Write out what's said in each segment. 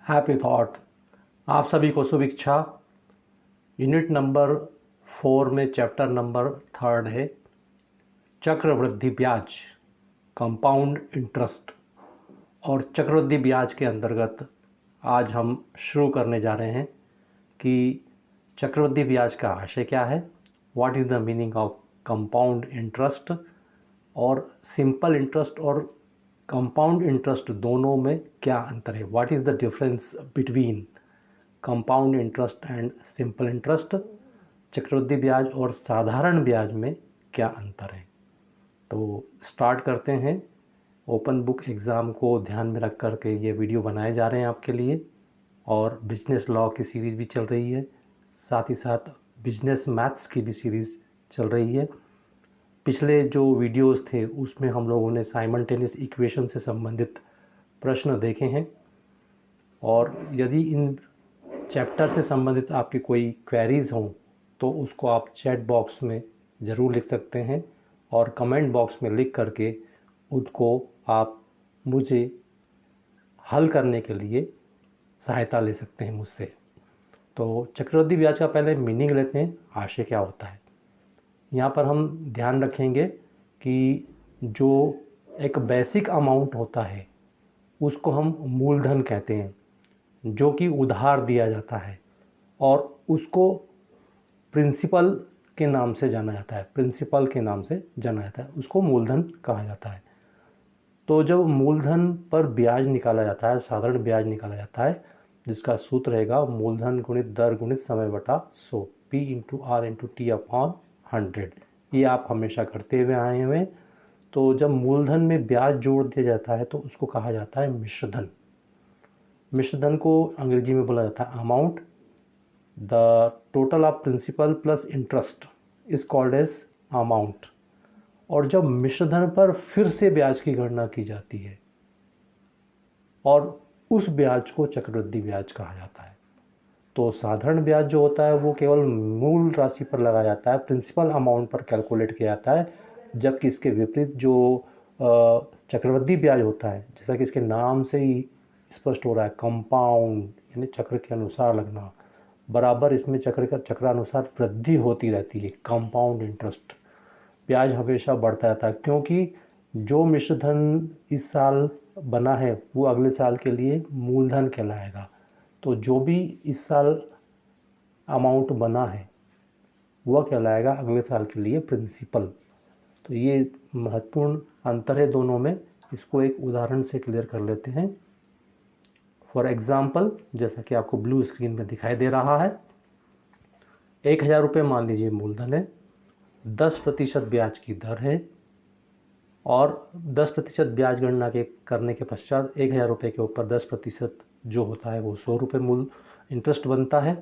Happy thought. आप सभी को शुभेच्छा। यूनिट नंबर 4 में चैप्टर नंबर 3 है चक्रवृद्धि ब्याज, कंपाउंड इंटरेस्ट। और चक्रवृद्धि ब्याज के अंतर्गत आज हम शुरू करने जा रहे हैं कि चक्रवृद्धि ब्याज का आशय क्या है, what is the meaning of compound interest, और सिंपल इंटरेस्ट और कंपाउंड इंटरेस्ट दोनों में क्या अंतर है, what is the difference between compound interest and simple interest. चक्रवृद्धि ब्याज और साधारण ब्याज में क्या अंतर है। तो स्टार्ट करते हैं। ओपन बुक एग्ज़ाम को ध्यान में रख कर के ये वीडियो बनाए जा रहे हैं आपके लिए, और बिजनेस लॉ की सीरीज़ भी चल रही है, साथ ही साथ बिजनेस मैथ्स की भी सीरीज़ चल रही है। पिछले जो वीडियोस थे उसमें हम लोगों ने साइमल्टेनियस इक्वेशन से संबंधित प्रश्न देखे हैं, और यदि इन चैप्टर से संबंधित आपकी कोई क्वेरीज़ हों तो उसको आप चैट बॉक्स में ज़रूर लिख सकते हैं, और कमेंट बॉक्स में लिख करके उनको आप मुझे हल करने के लिए सहायता ले सकते हैं मुझसे। तो चक्रवृद्धि ब्याज का पहले मीनिंग लेते हैं, आशय क्या होता है। यहाँ पर हम ध्यान रखेंगे कि जो एक बेसिक अमाउंट होता है उसको हम मूलधन कहते हैं, जो कि उधार दिया जाता है, और उसको प्रिंसिपल के नाम से जाना जाता है, प्रिंसिपल के नाम से जाना जाता है, उसको मूलधन कहा जाता है। तो जब मूलधन पर ब्याज निकाला जाता है, साधारण ब्याज निकाला जाता है, जिसका सूत्र रहेगा मूलधन गुणित दर गुणित समय बटा 100, P/R/T/100। ये आप हमेशा करते हुए आए हुए हैं। तो जब मूलधन में ब्याज जोड़ दिया जाता है तो उसको कहा जाता है मिश्रधन। मिश्रधन को अंग्रेजी में बोला जाता है amount. The total of principal plus interest is called as amount. और जब मिश्रधन पर फिर से ब्याज की गणना की जाती है और उस ब्याज को चक्रवृद्धि ब्याज कहा जाता है। तो साधारण ब्याज जो होता है वो केवल मूल राशि पर लगाया जाता है, प्रिंसिपल अमाउंट पर कैलकुलेट किया जाता है, जबकि इसके विपरीत जो चक्रवृद्धि ब्याज होता है, जैसा कि इसके नाम से ही स्पष्ट हो रहा है, कंपाउंड यानी चक्र के अनुसार लगना, बराबर इसमें चक्रानुसार वृद्धि होती रहती है। कंपाउंड इंटरेस्ट, ब्याज हमेशा बढ़ता रहता है, क्योंकि जो मिश्रधन इस साल बना है वो अगले साल के लिए मूलधन कहलाएगा। तो जो भी इस साल अमाउंट बना है वह कहलाएगा अगले साल के लिए प्रिंसिपल। तो ये महत्वपूर्ण अंतर है दोनों में। इसको एक उदाहरण से क्लियर कर लेते हैं। फॉर एग्ज़ाम्पल, जैसा कि आपको ब्लू स्क्रीन में दिखाई दे रहा है, 1000 रुपये मान लीजिए मूलधन है, 10% ब्याज की दर है, और 10% ब्याज गणना के करने के पश्चात 1000 रुपये के ऊपर 10% जो होता है वो 100 रुपये मूल इंटरेस्ट बनता है।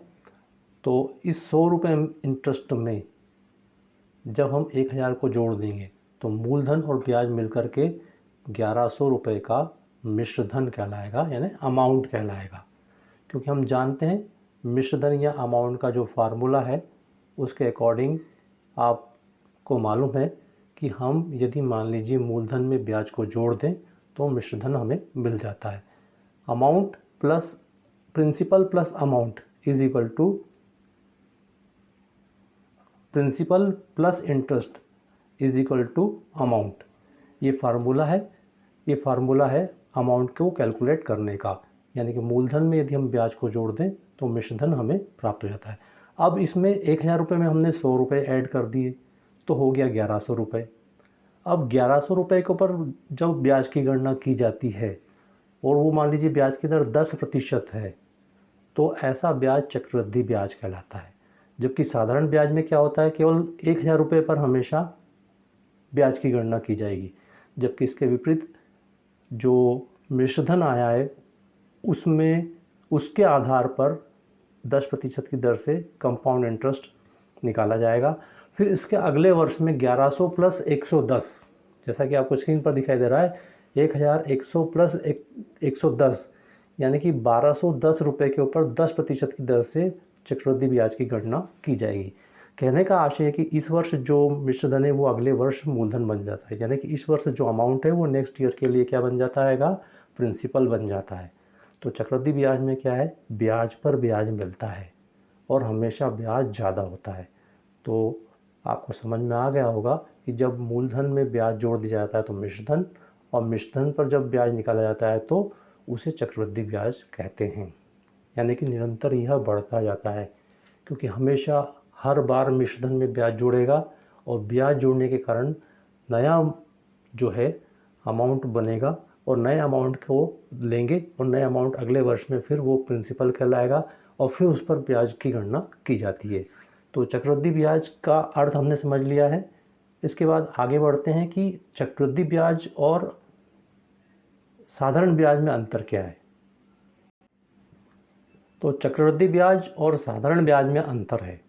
तो इस 100 रुपये इंटरेस्ट में जब हम 1000 को जोड़ देंगे तो मूलधन और ब्याज मिलकर के 1100 रुपये का मिश्रधन कहलाएगा, यानी अमाउंट कहलाएगा। क्योंकि हम जानते हैं मिश्रधन या अमाउंट का जो फार्मूला है उसके अकॉर्डिंग आपको मालूम है कि हम यदि मान लीजिए मूलधन में ब्याज को जोड़ दें तो मिश्रधन हमें मिल जाता है। Amount plus principal plus amount is equal to principal plus interest is equal to amount. ये फार्मूला है अमाउंट को कैलकुलेट करने का, यानी कि मूलधन में यदि हम ब्याज को जोड़ दें तो मिश्रधन हमें प्राप्त हो जाता है। अब इसमें 1000 रुपये में हमने 100 रुपये ऐड कर दिए तो हो गया 1100 रुपये। अब 1100 रुपये के ऊपर जब ब्याज की गणना की जाती है और वो मान लीजिए ब्याज की दर 10% है, तो ऐसा ब्याज चक्रवृद्धि ब्याज कहलाता है। जबकि साधारण ब्याज में क्या होता है, केवल 1000 रुपये पर हमेशा ब्याज की गणना की जाएगी, जबकि इसके विपरीत जो मिश्रधन आया है उसमें उसके आधार पर 10% की दर से कंपाउंड इंटरेस्ट निकाला जाएगा। फिर इसके अगले वर्ष में 1100 प्लस 110, जैसा कि आपको स्क्रीन पर दिखाई दे रहा है, 1100 प्लस 110 यानी कि 1210 रुपये के ऊपर 10% की दर से चक्रवृद्धि ब्याज की गणना की जाएगी। कहने का आशय है कि इस वर्ष जो मिश्रधन है वो अगले वर्ष मूलधन बन जाता है, यानी कि इस वर्ष जो अमाउंट है वो नेक्स्ट ईयर के लिए क्या बन जाता है, प्रिंसिपल बन जाता है। तो चक्रवृद्धि ब्याज में क्या है, ब्याज पर ब्याज मिलता है और हमेशा ब्याज ज़्यादा होता है। तो आपको समझ में आ गया होगा कि जब मूलधन में ब्याज जोड़ दिया जाता है तो मिश्रधन, और मिश्रधन पर जब ब्याज निकाला जाता है तो उसे चक्रवृद्धि ब्याज कहते हैं। यानी कि निरंतर यह बढ़ता जाता है, क्योंकि हमेशा हर बार मिश्रधन में ब्याज जोड़ेगा और ब्याज जोड़ने के कारण नया जो है अमाउंट बनेगा और नए अमाउंट को लेंगे और नए अमाउंट अगले वर्ष में फिर वो प्रिंसिपल कहलाएगा और फिर उस पर ब्याज की गणना की जाती है। तो चक्रवृद्धि ब्याज का अर्थ हमने समझ लिया है। इसके बाद आगे बढ़ते हैं कि चक्रवृद्धि ब्याज और साधारण ब्याज में अंतर क्या है। तो चक्रवृद्धि ब्याज और साधारण ब्याज में अंतर है।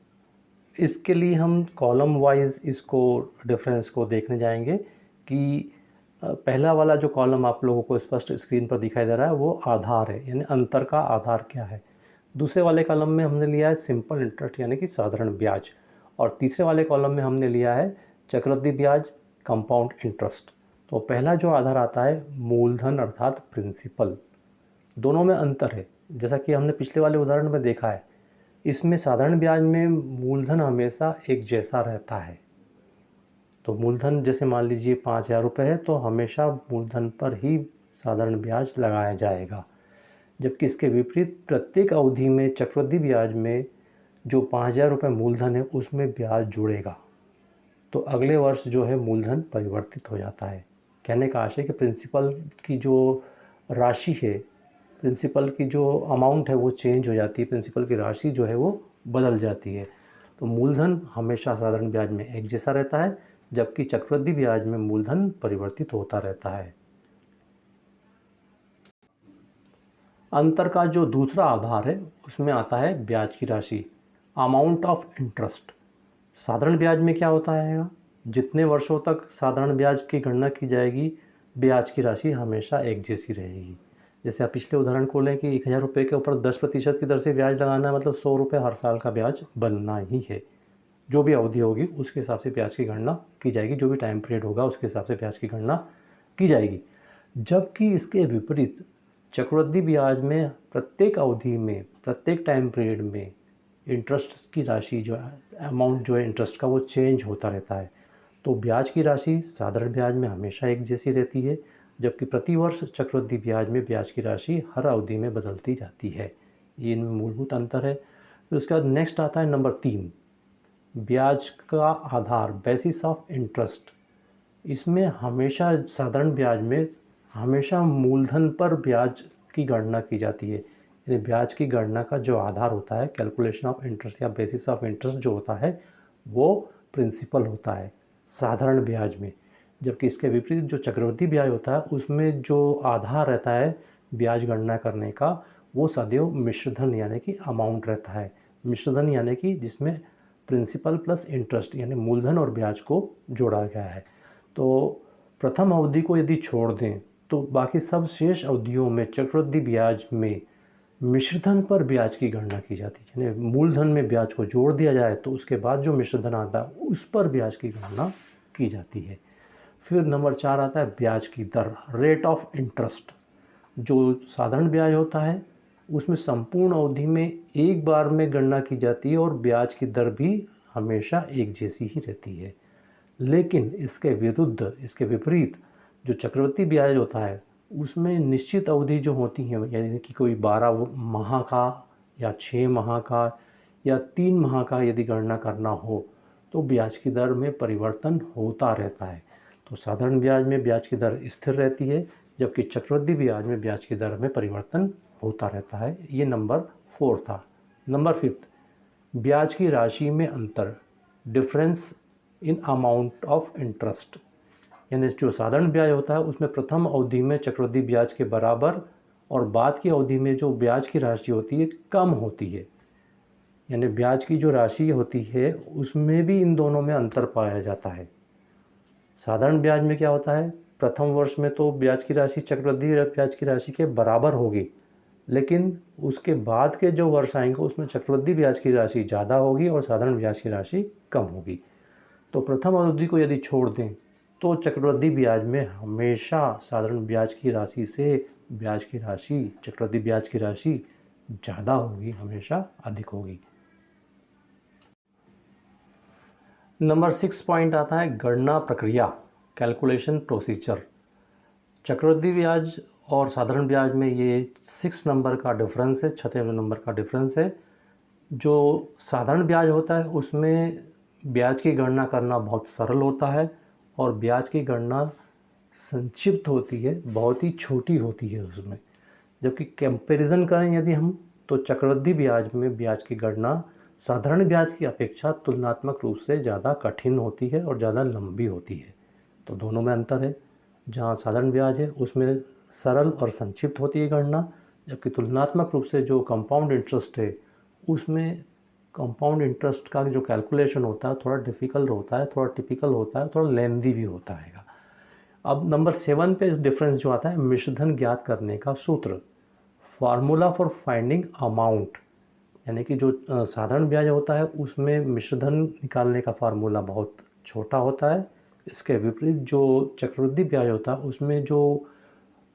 इसके लिए हम कॉलम वाइज इसको डिफरेंस को देखने जाएंगे कि पहला वाला जो कॉलम आप लोगों को स्पष्ट स्क्रीन पर दिखाई दे रहा है वो आधार है, यानी अंतर का आधार क्या है। दूसरे वाले कॉलम में हमने लिया है सिंपल इंटरेस्ट यानी कि साधारण ब्याज, और तीसरे वाले कॉलम में हमने लिया है चक्रवृद्धि ब्याज कंपाउंड इंटरेस्ट। तो पहला जो आधार आता है मूलधन अर्थात प्रिंसिपल, दोनों में अंतर है। जैसा कि हमने पिछले वाले उदाहरण में देखा है, इसमें साधारण ब्याज में मूलधन हमेशा एक जैसा रहता है। तो मूलधन जैसे मान लीजिए 5,000 रुपये है तो हमेशा मूलधन पर ही साधारण ब्याज लगाया जाएगा, जबकि इसके विपरीत प्रत्येक अवधि में चक्रवृद्धि ब्याज में जो 5,000 रुपये मूलधन है उसमें ब्याज जुड़ेगा, तो अगले वर्ष जो है मूलधन परिवर्तित हो जाता है। कहने का आशय कि प्रिंसिपल की जो राशि है, प्रिंसिपल की जो अमाउंट है वो चेंज हो जाती है, प्रिंसिपल की राशि जो है वो बदल जाती है। तो मूलधन हमेशा साधारण ब्याज में एक जैसा रहता है, जबकि चक्रवृद्धि ब्याज में मूलधन परिवर्तित होता रहता है। अंतर का जो दूसरा आधार है उसमें आता है ब्याज की राशि, अमाउंट ऑफ इंटरेस्ट। साधारण ब्याज में क्या होता है, जितने वर्षों तक साधारण ब्याज की गणना की जाएगी ब्याज की राशि हमेशा एक जैसी रहेगी। जैसे आप पिछले उदाहरण को लें कि 1,000 रुपये के ऊपर 10% की दर से ब्याज लगाना है, मतलब 100 रुपये हर साल का ब्याज बनना ही है। जो भी अवधि होगी उसके हिसाब से ब्याज की गणना की जाएगी, जो भी टाइम पीरियड होगा उसके हिसाब से ब्याज की गणना की जाएगी। जबकि इसके विपरीत चक्रवृद्धि ब्याज में प्रत्येक अवधि में प्रत्येक टाइम पीरियड में इंटरेस्ट की राशि जो है, अमाउंट जो है इंटरेस्ट का, वो चेंज होता रहता है। तो ब्याज की राशि साधारण ब्याज में हमेशा एक जैसी रहती है, जबकि प्रतिवर्ष चक्रवृद्धि ब्याज में ब्याज की राशि हर अवधि में बदलती जाती है। ये इनमें मूलभूत अंतर है। फिर उसके बाद नेक्स्ट आता है नंबर 3, ब्याज का आधार, बेसिस ऑफ इंटरेस्ट। इसमें हमेशा साधारण ब्याज में हमेशा मूलधन पर ब्याज की गणना की जाती है, यानी ब्याज की गणना का जो आधार होता है, कैलकुलेशन ऑफ इंटरेस्ट या बेसिस ऑफ इंटरेस्ट जो होता है वो प्रिंसिपल होता है साधारण ब्याज में। जबकि इसके विपरीत जो चक्रवृद्धि ब्याज होता है उसमें जो आधार रहता है ब्याज गणना करने का वो सदैव मिश्रधन यानी कि अमाउंट रहता है। मिश्रधन यानी कि जिसमें प्रिंसिपल प्लस इंटरेस्ट यानी मूलधन और ब्याज को जोड़ा गया है। तो प्रथम अवधि को यदि छोड़ दें तो बाकी सब शेष अवधियों में चक्रवृद्धि ब्याज में मिश्रधन पर ब्याज की गणना की जाती है, यानी मूलधन में ब्याज को जोड़ दिया जाए तो उसके बाद जो मिश्रधन आता है उस पर ब्याज की गणना की जाती है। फिर नंबर 4 आता है ब्याज की दर, रेट ऑफ इंटरेस्ट। जो साधारण ब्याज होता है उसमें संपूर्ण अवधि में एक बार में गणना की जाती है और ब्याज की दर भी हमेशा एक जैसी ही रहती है। लेकिन इसके विरुद्ध, इसके विपरीत जो चक्रवृद्धि ब्याज होता है उसमें निश्चित अवधि जो होती है, यानी कि कोई 12 माह का या 6 माह का या 3 माह का यदि गणना करना हो तो ब्याज की दर में परिवर्तन होता रहता है। तो साधारण ब्याज में ब्याज की दर स्थिर रहती है, जबकि चक्रवृद्धि ब्याज में ब्याज की दर में परिवर्तन होता रहता है। ये नंबर 4 था। नंबर 5, ब्याज की राशि में अंतर, difference in amount of interest. यानी जो साधारण ब्याज होता है उसमें प्रथम अवधि में चक्रवृद्धि ब्याज के बराबर और बाद की अवधि में जो ब्याज की राशि होती है कम होती है, यानी ब्याज की जो राशि होती है उसमें भी इन दोनों में अंतर पाया जाता है। साधारण ब्याज में क्या होता है, प्रथम वर्ष में तो ब्याज की राशि चक्रवृद्धि ब्याज की राशि के बराबर होगी, लेकिन उसके बाद के जो वर्ष आएंगे उसमें चक्रवृद्धि ब्याज की राशि ज़्यादा होगी और साधारण ब्याज की राशि कम होगी। तो प्रथम अवधि को यदि छोड़ दें तो चक्रवृद्धि ब्याज में हमेशा साधारण ब्याज की राशि से ब्याज की राशि, चक्रवृद्धि ब्याज की राशि ज़्यादा होगी, हमेशा अधिक होगी। नंबर 6 पॉइंट आता है गणना प्रक्रिया, कैलकुलेशन प्रोसीजर। चक्रवृद्धि ब्याज और साधारण ब्याज में ये 6 नंबर का डिफरेंस है, 6 नंबर का डिफरेंस है। जो साधारण ब्याज होता है उसमें ब्याज की गणना करना बहुत सरल होता है और ब्याज की गणना संक्षिप्त होती है, बहुत ही छोटी होती है उसमें। जबकि कंपैरिजन करें यदि हम, तो चक्रवृद्धि ब्याज में ब्याज की गणना साधारण ब्याज की अपेक्षा तुलनात्मक रूप से ज़्यादा कठिन होती है और ज़्यादा लंबी होती है। तो दोनों में अंतर है। जहाँ साधारण ब्याज है उसमें सरल और संक्षिप्त होती है गणना, जबकि तुलनात्मक रूप से जो कंपाउंड इंटरेस्ट है उसमें कंपाउंड इंटरेस्ट का जो कैलकुलेशन होता है थोड़ा डिफ़िकल्ट होता है, थोड़ा टिपिकल होता है, थोड़ा लेंदी भी होता है। अब नंबर 7 पे इस डिफरेंस जो आता है मिश्रधन ज्ञात करने का सूत्र, फार्मूला फॉर फाइंडिंग अमाउंट। यानी कि जो साधारण ब्याज होता है उसमें मिश्रधन निकालने का फार्मूला बहुत छोटा होता है। इसके विपरीत जो चक्रवृद्धि ब्याज होता है उसमें जो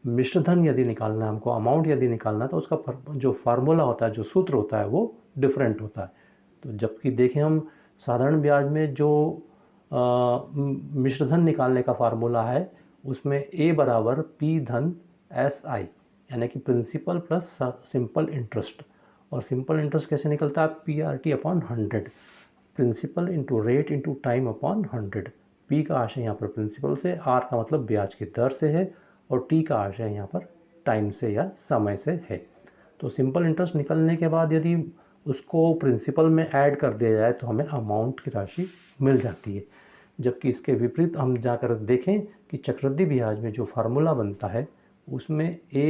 मिश्रधन यदि निकालना है हमको, अमाउंट यदि निकालना है, तो उसका जो फार्मूला होता है, जो सूत्र होता है वो डिफरेंट होता है। तो जबकि देखें हम साधारण ब्याज में जो मिश्रधन निकालने का फार्मूला है उसमें A बराबर P धन SI, यानी कि प्रिंसिपल प्लस सिंपल इंटरेस्ट। और सिंपल इंटरेस्ट कैसे निकलता है, PRT upon 100, principal into rate into time upon 100। P का आशय यहाँ पर प्रिंसिपल से, R का मतलब ब्याज की दर से है और T का आशय यहाँ पर टाइम से या समय से है। तो सिंपल इंटरेस्ट निकलने के बाद यदि उसको प्रिंसिपल में ऐड कर दिया जाए तो हमें अमाउंट की राशि मिल जाती है। जबकि इसके विपरीत हम जाकर देखें कि चक्रवृद्धि ब्याज में जो फार्मूला बनता है उसमें A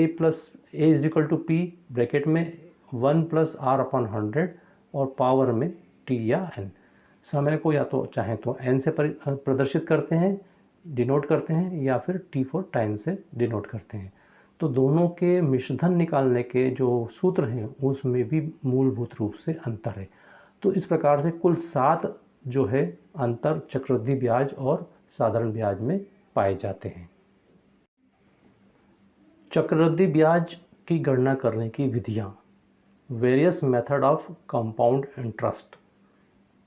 is equal to P bracket में 1 प्लस R अपॉन 100 और पावर में T या N। समय को या तो चाहे तो N से प्रदर्शित करते हैं, डिनोट करते हैं, या फिर T फॉर टाइम से डिनोट करते हैं। तो दोनों के मिश्रधन निकालने के जो सूत्र हैं उसमें भी मूलभूत रूप से अंतर है। तो इस प्रकार से कुल 7 जो है अंतर चक्रवृद्धि ब्याज और साधारण ब्याज में पाए जाते हैं। चक्रवृद्धि ब्याज की गणना करने की विधियाँ, various method of compound interest.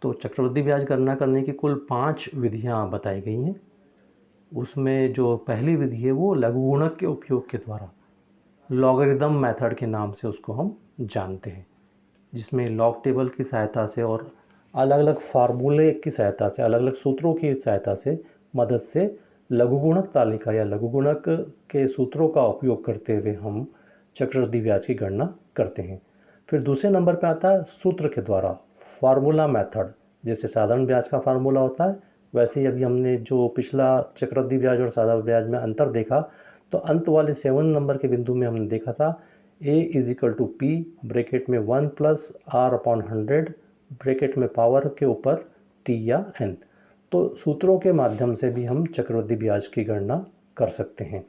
तो चक्रवृद्धि ब्याज गणना करने की कुल 5 विधियाँ बताई गई हैं। उसमें जो पहली विधि है वो लघुगुणक के उपयोग के द्वारा, लॉगरिदम मेथड के नाम से उसको हम जानते हैं, जिसमें लॉग टेबल की सहायता से और अलग अलग फार्मूले की सहायता से, अलग अलग सूत्रों की सहायता से, मदद से लघुगुणक तालिका या लघुगुणक के सूत्रों का उपयोग करते हुए हम चक्रवृद्धि ब्याज की गणना करते हैं। फिर दूसरे नंबर पर आता है सूत्र के द्वारा, फार्मूला मेथड। जैसे साधारण ब्याज का फार्मूला होता है वैसे ही अभी हमने जो पिछला चक्रवृद्धि ब्याज और साधारण ब्याज में अंतर देखा, तो अंत वाले 7 नंबर के बिंदु में हमने देखा था A is equal to P bracket में 1 प्लस R अपॉन 100 ब्रैकेट में पावर के ऊपर T या N। तो सूत्रों के माध्यम से भी हम चक्रवृद्धि ब्याज की गणना कर सकते हैं।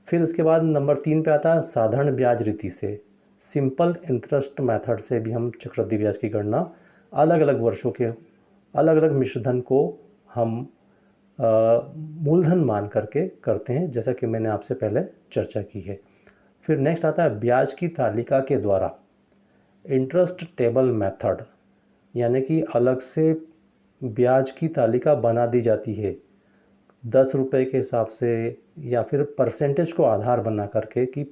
फिर उसके बाद नंबर 3 पे आता है साधारण ब्याज रीति से, सिंपल इंटरेस्ट मेथड से भी हम चक्रवृद्धि ब्याज की गणना अलग अलग वर्षों के अलग अलग मिश्रधन को हम मूलधन मान करके करते हैं, जैसा कि मैंने आपसे पहले चर्चा की है। फिर नेक्स्ट आता है ब्याज की तालिका के द्वारा, इंटरेस्ट टेबल मेथड, यानी कि अलग से ब्याज की तालिका बना दी जाती है 10 रुपये के हिसाब से, या फिर परसेंटेज को आधार बना करके कि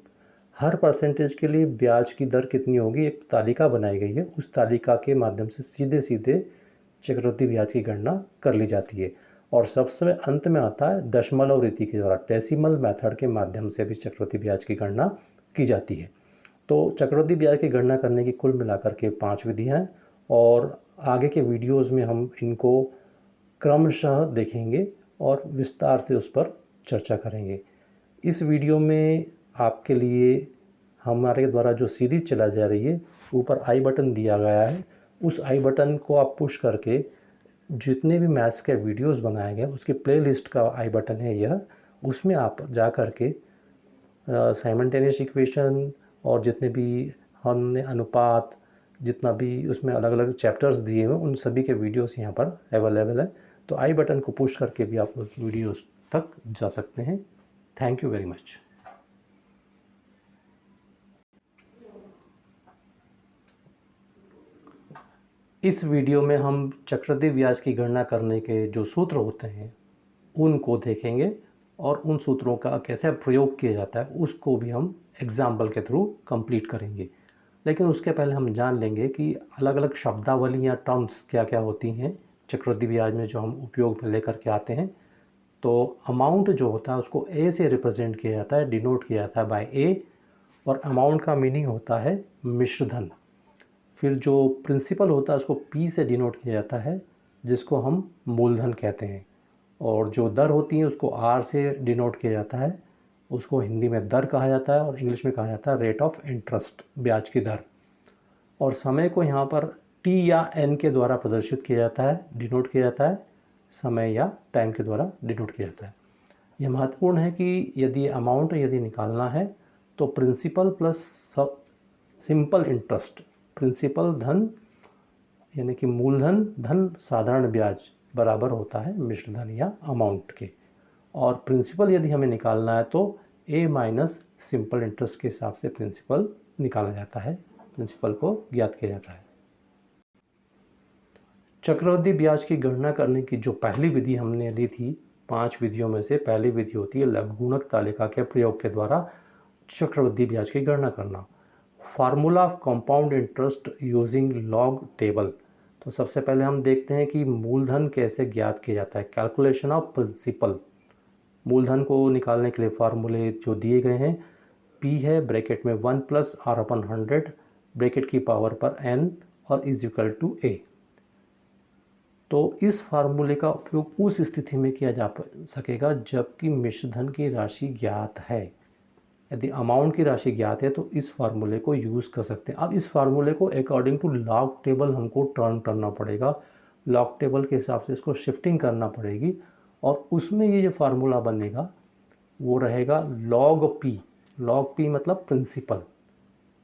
हर परसेंटेज के लिए ब्याज की दर कितनी होगी, एक तालिका बनाई गई है। उस तालिका के माध्यम से सीधे सीधे चक्रवृद्धि ब्याज की गणना कर ली जाती है। और सबसे अंत में आता है दशमलव रीति के द्वारा, डेसिमल मेथड के माध्यम से भी चक्रवृद्धि ब्याज की गणना की जाती है। तो चक्रवृद्धि ब्याज की गणना करने की कुल मिलाकर के 5 विधियाँ हैं और आगे के वीडियोज़ में हम इनको क्रमशः देखेंगे और विस्तार से उस पर चर्चा करेंगे। इस वीडियो में आपके लिए हमारे द्वारा जो सीरीज़ चला जा रही है, ऊपर आई बटन दिया गया है, उस आई बटन को आप पुश करके जितने भी मैथ्स के वीडियोस बनाए गए उसके प्लेलिस्ट का आई बटन है यह, उसमें आप जा कर के साइमल्टेनियस इक्वेशन और जितने भी हमने अनुपात, जितना भी उसमें अलग अलग चैप्टर्स दिए हुए उन सभी के वीडियोस यहाँ पर अवेलेबल है। तो आई बटन को पुश करके भी आप उस वीडियोस तक जा सकते हैं। Thank you very much. इस वीडियो में हम चक्रवृद्धि ब्याज की गणना करने के जो सूत्र होते हैं उनको देखेंगे और उन सूत्रों का कैसे प्रयोग किया जाता है उसको भी हम एग्जाम्पल के थ्रू कंप्लीट करेंगे। लेकिन उसके पहले हम जान लेंगे कि अलग अलग शब्दावली या टर्म्स क्या क्या होती हैं चक्रवृद्धि ब्याज में जो हम उपयोग में लेकर के आते हैं। तो अमाउंट जो होता है उसको ए से रिप्रेजेंट किया जाता है, डिनोट किया जाता है बाय ए, और अमाउंट का मीनिंग होता है मिश्रधन। फिर जो प्रिंसिपल होता है उसको पी से डिनोट किया जाता है जिसको हम मूलधन कहते हैं, और जो दर होती है उसको आर से डिनोट किया जाता है, उसको हिंदी में दर कहा जाता है और इंग्लिश में कहा जाता है रेट ऑफ इंटरेस्ट, ब्याज की दर। और समय को यहाँ पर टी या एन के द्वारा प्रदर्शित किया जाता है, डिनोट किया जाता है, समय या टाइम के द्वारा डिनोट किया जाता है। यह महत्वपूर्ण है कि यदि अमाउंट यदि निकालना है तो principal plus simple interest, principal धन यानी कि मूलधन धन साधारण ब्याज बराबर होता है मिश्रधन या अमाउंट के, और प्रिंसिपल यदि हमें निकालना है तो ए माइनस सिंपल इंटरेस्ट के हिसाब से प्रिंसिपल निकाला जाता है, प्रिंसिपल को ज्ञात किया जाता है। चक्रवृद्धि ब्याज की गणना करने की जो पहली विधि हमने ली थी, 5 विधियों में से पहली विधि होती है लघुगुणक तालिका के प्रयोग के द्वारा चक्रवृद्धि ब्याज की गणना करना। Formula of compound interest using log table. तो सबसे पहले हम देखते हैं कि मूलधन कैसे ज्ञात किया जाता है, कैलकुलेशन ऑफ प्रिंसिपल। मूलधन को निकालने के लिए फार्मूले जो दिए गए हैं, पी है ब्रैकेट में 1 प्लस आर अपन 100 ब्रैकेट की पावर पर n और इज इक्वल टू ए। तो इस फार्मूले का उपयोग उस स्थिति में किया जा सकेगा जबकि मिश्रधन की राशि ज्ञात है। यदि अमाउंट की राशि ज्ञात है तो इस फार्मूले को यूज़ कर सकते हैं। अब इस फार्मूले को अकॉर्डिंग टू लॉग टेबल हमको टर्न करना पड़ेगा, लॉग टेबल के हिसाब से इसको शिफ्टिंग करना पड़ेगी, और उसमें ये जो फार्मूला बनेगा वो रहेगा लॉग पी। लॉग पी मतलब प्रिंसिपल।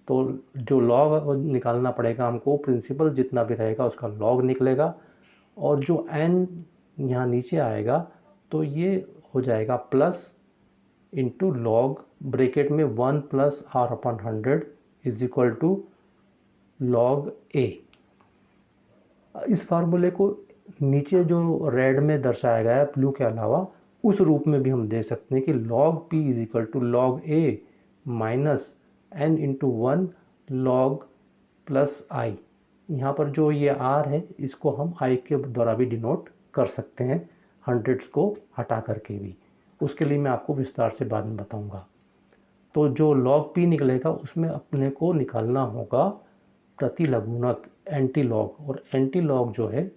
तो जो लॉग निकालना पड़ेगा हमको, प्रिंसिपल जितना भी रहेगा उसका लॉग निकलेगा, और जो एन यहाँ नीचे आएगा तो ये हो जाएगा प्लस इंटू लॉग ब्रैकेट में 1 plus R upon 100 is equal to log A. इस फार्मूले को नीचे जो रेड में दर्शाया गया है ब्लू के अलावा, उस रूप में भी हम दे सकते हैं कि log P is equal to log A minus N into 1 log plus I. यहाँ पर जो ये आर है इसको हम आई के द्वारा भी डिनोट कर सकते हैं, 100 को हटा करके भी। उसके लिए मैं आपको विस्तार से बाद में बताऊंगा। तो जो लॉग पी निकलेगा उसमें अपने को निकालना होगा प्रति लघुगणक एंटी लॉग, और एंटी लॉग जो है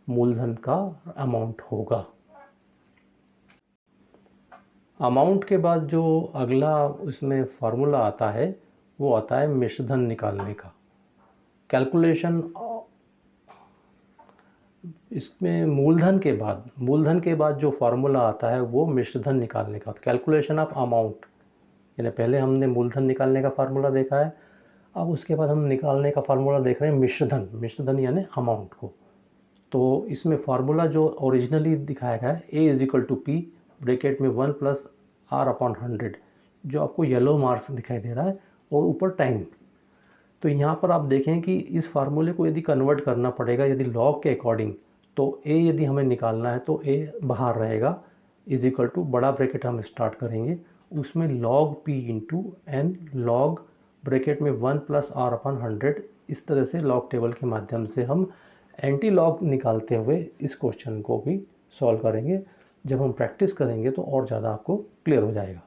मूलधन का अमाउंट होगा। अमाउंट के बाद जो अगला उसमें फार्मूला आता है वो आता है मिश्रधन निकालने का। कैलकुलेशन इसमें मूलधन के बाद जो फार्मूला आता है वो मिश्रधन निकालने का, कैलकुलेशन ऑफ अमाउंट। यानी पहले हमने मूलधन निकालने का फार्मूला देखा है, अब उसके बाद हम निकालने का फार्मूला देख रहे हैं मिश्रधन यानी अमाउंट को। तो इसमें फार्मूला जो ओरिजिनली दिखाया गया है A is equal to P bracket में 1 प्लस आर अपॉन 100, जो आपको येलो मार्क्स दिखाई दे रहा है, और ऊपर टाइम। तो यहाँ पर आप देखें कि इस फार्मूले को यदि कन्वर्ट करना पड़ेगा यदि लॉग के अकॉर्डिंग, तो ए यदि हमें निकालना है तो ए बाहर रहेगा, इज इक्वल टू बड़ा ब्रैकेट हम स्टार्ट करेंगे, उसमें log P into N log bracket में 1 प्लस आर अपन 100। इस तरह से लॉग टेबल के माध्यम से हम एंटी लॉग निकालते हुए इस क्वेश्चन को भी सॉल्व करेंगे। जब हम प्रैक्टिस करेंगे तो और ज़्यादा आपको क्लियर हो जाएगा।